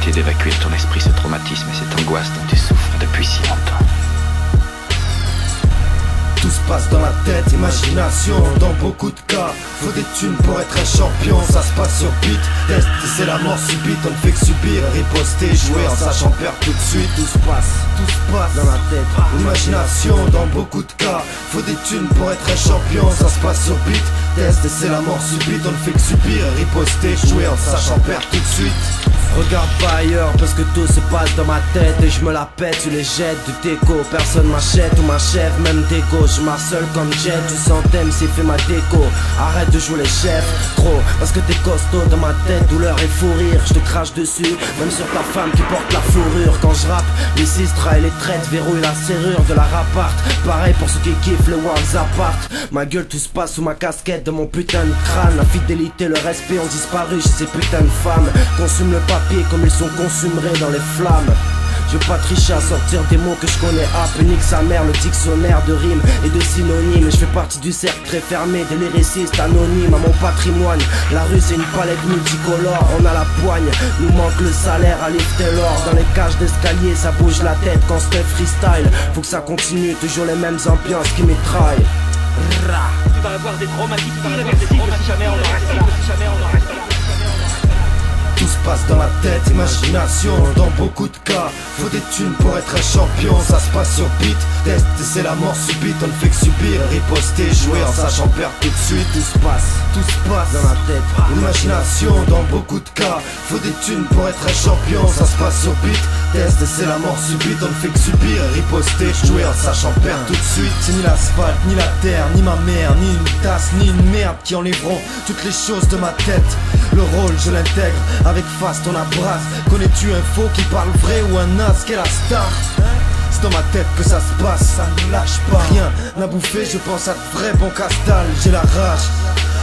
possibilité d'évacuer de ton esprit ce traumatisme et cette angoisse dont tu souffres depuis si longtemps. Tout se passe dans la tête, imagination. Dans beaucoup de cas, faut des thunes pour être un champion. Ça se passe sur beat, test, c'est la mort subite. On ne fait que subir, riposter, jouer en sachant perdre tout de suite. Tout se passe dans la tête, imagination. Dans beaucoup de cas, faut des thunes pour être un champion. Ça se passe sur beat, test, c'est la mort subite. On ne fait que subir, riposter, jouer en sachant perdre tout de suite. Regarde pas ailleurs parce que tout se passe dans ma tête et je me la pète, tu les jettes du déco. Personne m'achète ou m'achève, même dégo. Je m'harcèle comme Jet, du centième c'est fait ma déco. Arrête de jouer les chefs, trop, parce que t'es costaud dans ma tête. Douleur et fou rire, je te crache dessus, même sur ta femme qui porte la fourrure. Quand je rappe, les sistras et les traites verrouillent la serrure de la rappart. Pareil pour ceux qui kiffent les Worlds apart. Ma gueule tout se passe sous ma casquette de mon putain de crâne. La fidélité, le respect ont disparu chez ces putains de femmes. Consume le papier comme ils sont consumés dans les flammes. Je veux pas tricher à sortir des mots que je connais. Nique sa mère, le dictionnaire de rimes et de synonymes. Je fais partie du cercle très fermé des lyricistes anonymes. À mon patrimoine, la rue c'est une palette multicolore. On a la poigne, nous manque le salaire à lifter l'or. Dans les cages d'escalier ça bouge la tête quand c'est freestyle. Faut que ça continue, toujours les mêmes ambiances qui m'étraillent. Tu vas avoir des traumatismes irréversibles si jamais on en reste là. Tout se passe dans la tête, imagination. Dans beaucoup de cas, faut des thunes pour être un champion. Ça se passe sur beat, test, c'est la mort subite. On ne fait que subir, riposter, jouer en sachant perdre tout de suite. Tout se passe dans la tête, imagination. Dans beaucoup de cas, faut des thunes pour être un champion. Ça se passe sur beat, test, c'est la mort subite. On ne fait que subir, riposter, jouer en sachant perdre tout de suite. C'est ni l'asphalte, ni la terre, ni ma mère, ni une tasse, ni une merde qui enlèveront toutes les choses de ma tête. Le rôle, je l'intègre avec face, on abrasse. Connais-tu un faux qui parle vrai ou un as qui est la star? C'est dans ma tête que ça se passe, ça ne lâche pas. Rien n'a bouffé, je pense à de vrais bons castal. J'ai la rage,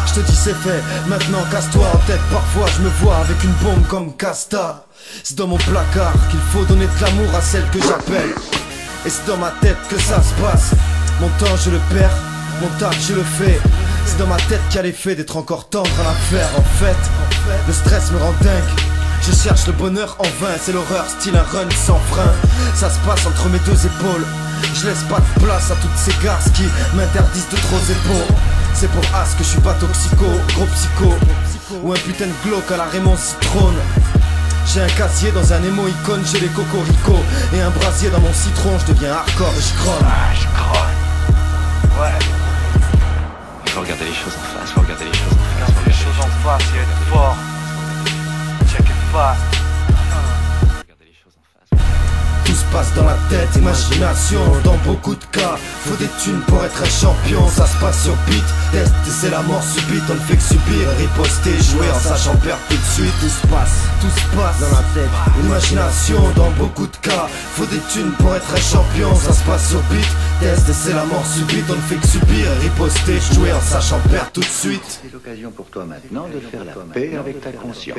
je te dis c'est fait, maintenant casse-toi en tête. Parfois je me vois avec une bombe comme Casta. C'est dans mon placard qu'il faut donner de l'amour à celle que j'appelle. Et c'est dans ma tête que ça se passe. Mon temps je le perds, mon taf je le fais. C'est dans ma tête qu'il y a l'effet d'être encore tendre à l'affaire. En fait, le stress me rend dingue. Je cherche le bonheur en vain, c'est l'horreur style un run sans frein. Ça se passe entre mes deux épaules. Je laisse pas de place à toutes ces garces qui m'interdisent de trop épaules. C'est pour As que je suis pas toxico, gros psycho. Ou un putain de glauque à la Raymond Citrone. J'ai un casier dans un émo icône, j'ai les cocoricots. Et un brasier dans mon citron, je deviens hardcore et je grogne. Ah, je grogne. Ouais. Il faut regarder les choses en face, faut regarder les choses en face. Regarde les choses en face et être fort. Check it fast. Regarder les choses en face. Tout se passe dans la tête, imagination. Dans beaucoup de cas, faut des thunes pour être un champion. Ça se passe sur beat, test, c'est la mort subite. On ne fait que subir, riposter, jouer en sachant perdre tout de suite. Tout se passe dans la tête, imagination. Dans beaucoup de cas, faut des thunes pour être un champion. Ça se passe sur beat, test, c'est la mort subite. On ne fait que subir, riposter, jouer en sachant perdre tout de suite. C'est l'occasion pour toi maintenant de faire la paix avec ta conscience.